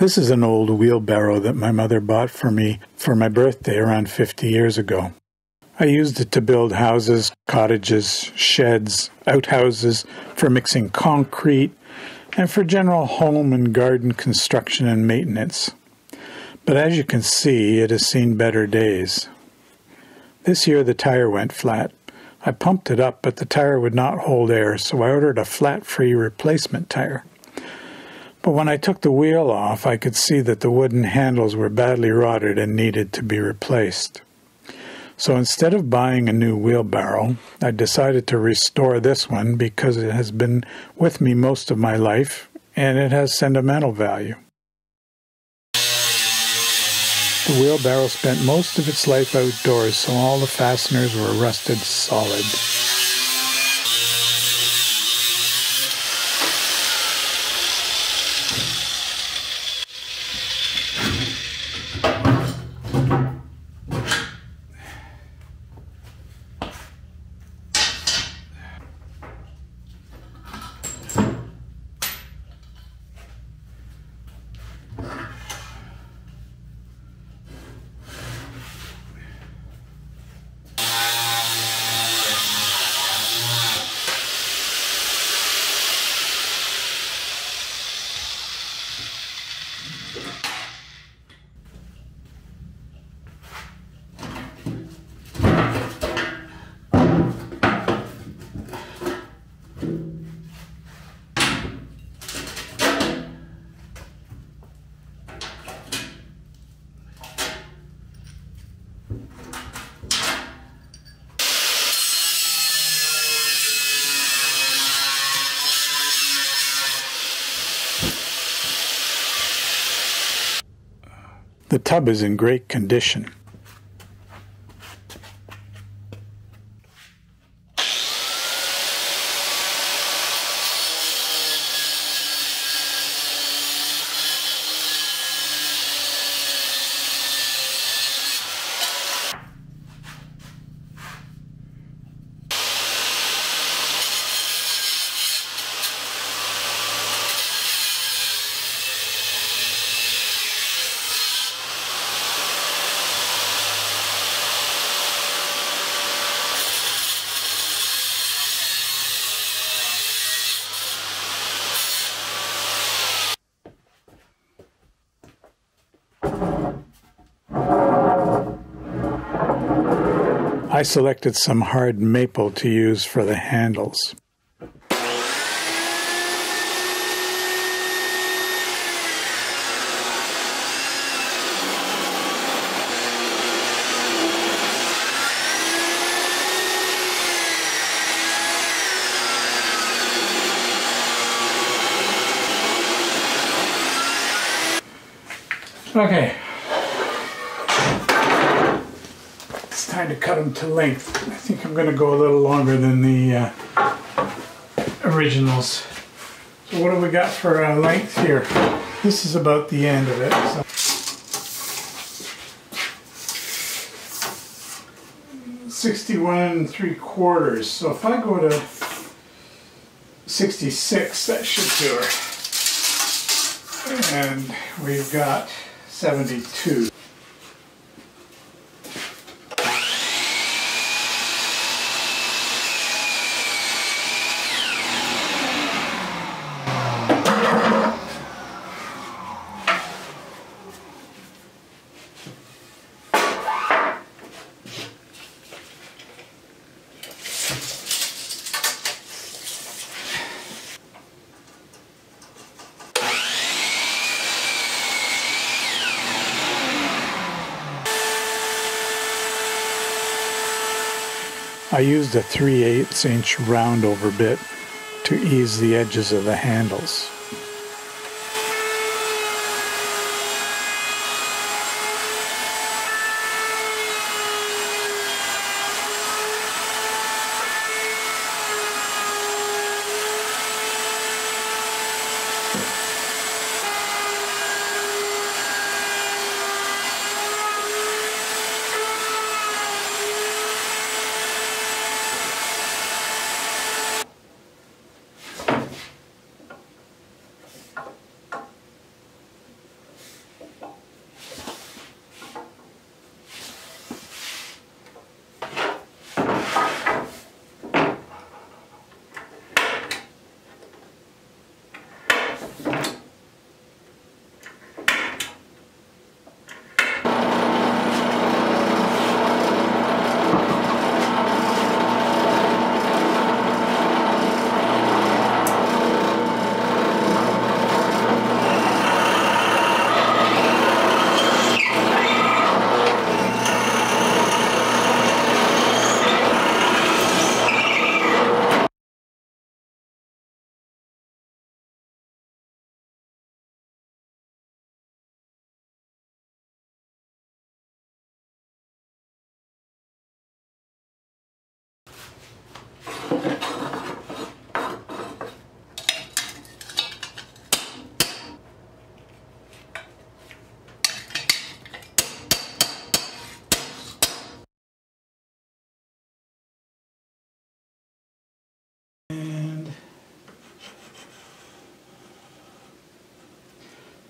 This is an old wheelbarrow that my mother bought for me for my birthday around 50 years ago. I used it to build houses, cottages, sheds, outhouses, for mixing concrete, and for general home and garden construction and maintenance. But as you can see, it has seen better days. This year the tire went flat. I pumped it up, but the tire would not hold air, so I ordered a flat-free replacement tire. But when I took the wheel off, I could see that the wooden handles were badly rotted and needed to be replaced. So instead of buying a new wheelbarrow, I decided to restore this one because it has been with me most of my life and it has sentimental value. The wheelbarrow spent most of its life outdoors, so all the fasteners were rusted solid. The tub is in great condition. I selected some hard maple to use for the handles. Okay. Time to cut them to length. I think I'm going to go a little longer than the originals. So what do we got for length here? This is about the end of it. So 61 3/4. So if I go to 66, that should do her. And we've got 72. I used a 3/8 inch round over bit to ease the edges of the handles.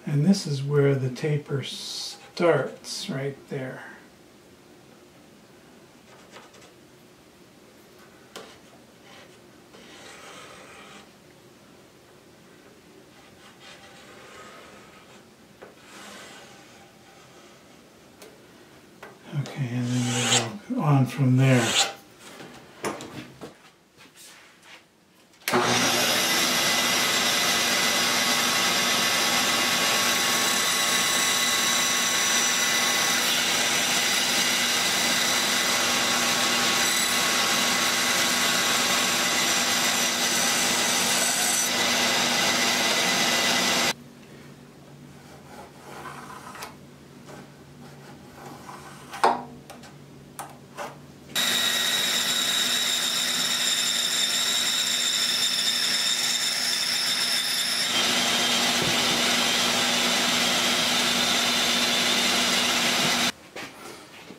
And this is where the taper starts, right there. Okay, and then we'll go on from there.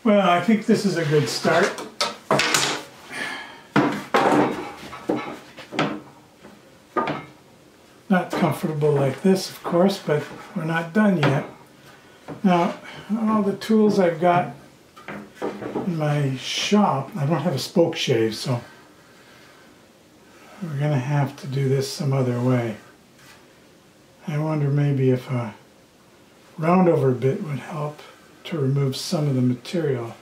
Well, I think this is a good start. Not comfortable like this, of course, but we're not done yet. Now, all the tools I've got in my shop, I don't have a spoke shave, so we're going to have to do this some other way. I wonder maybe if a roundover bit would help to remove some of the material.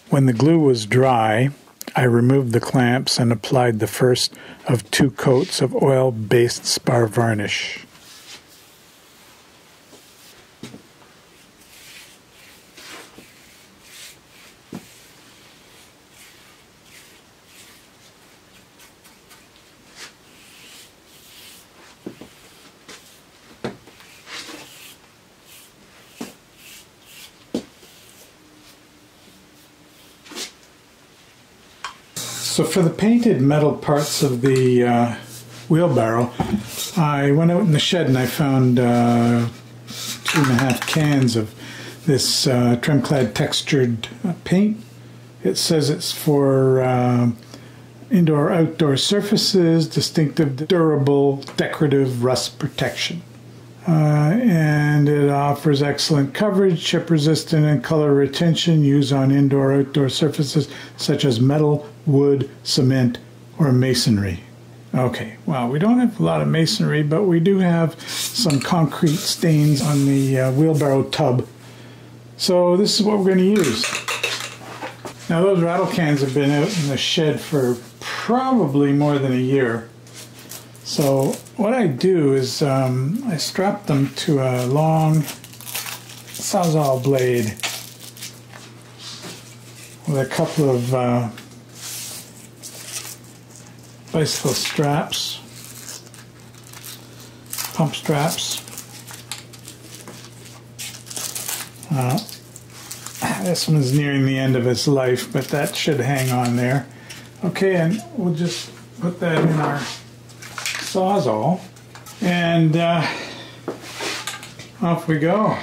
When the glue was dry, I removed the clamps and applied the first of 2 coats of oil-based spar varnish. So for the painted metal parts of the wheelbarrow, I went out in the shed and I found 2.5 cans of this trim-clad textured paint. It says it's for indoor-outdoor surfaces, distinctive, durable, decorative rust protection. And it offers excellent coverage, chip-resistant, and color retention used on indoor-outdoor surfaces such as metal, wood, cement, or masonry. Okay, well, we don't have a lot of masonry, but we do have some concrete stains on the wheelbarrow tub. So this is what we're going to use. Now those rattle cans have been out in the shed for probably more than a year. So what I do is I strap them to a long sawzall blade with a couple of bicycle straps, pump straps. This one is nearing the end of its life, but that should hang on there. Okay, and we'll just put that in our sawzall, and off we go.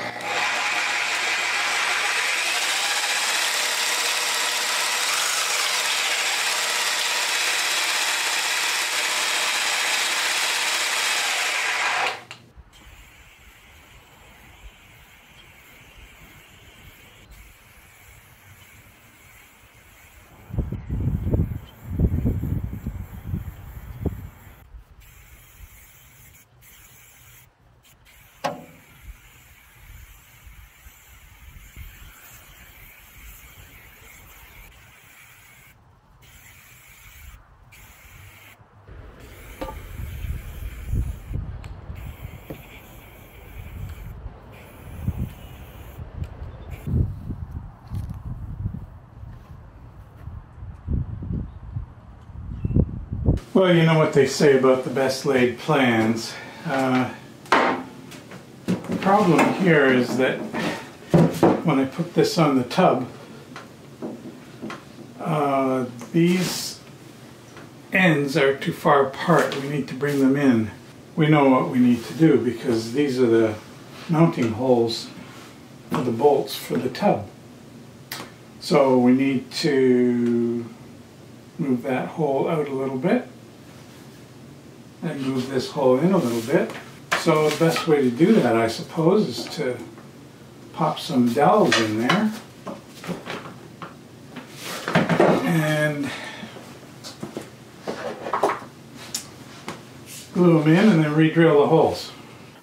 Well, you know what they say about the best laid plans. The problem here is that when I put this on the tub, these ends are too far apart. We need to bring them in. We know what we need to do because these are the mounting holes for the bolts for the tub. So we need to move that hole out a little bit and move this hole in a little bit. So the best way to do that, I suppose, is to pop some dowels in there and glue them in and then re-drill the holes.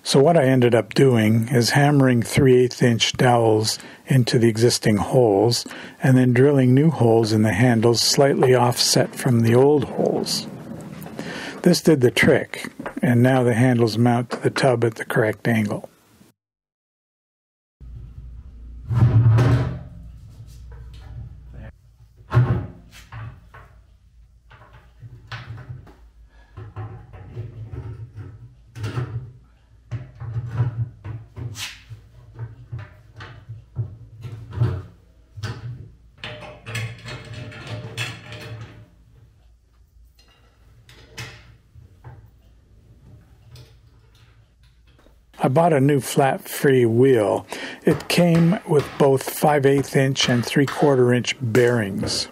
So what I ended up doing is hammering 3/8" dowels into the existing holes and then drilling new holes in the handles slightly offset from the old holes. This did the trick, and now the handles mount to the tub at the correct angle. I bought a new flat-free wheel. It came with both 5/8" and 3/4" bearings.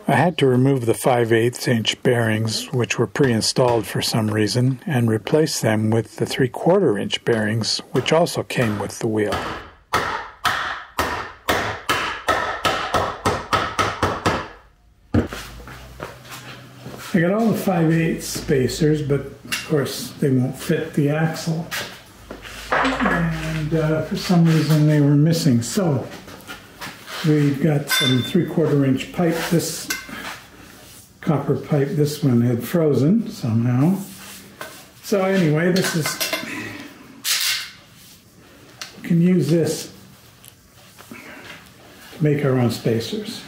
I had to remove the 5/8" bearings, which were pre-installed for some reason, and replace them with the 3/4" bearings, which also came with the wheel. I got all the 5/8 spacers, but of course they won't fit the axle. And for some reason they were missing. So We've got some 3/4 inch pipe. This copper pipe, this one had frozen somehow. So anyway, this is, we can use this to make our own spacers.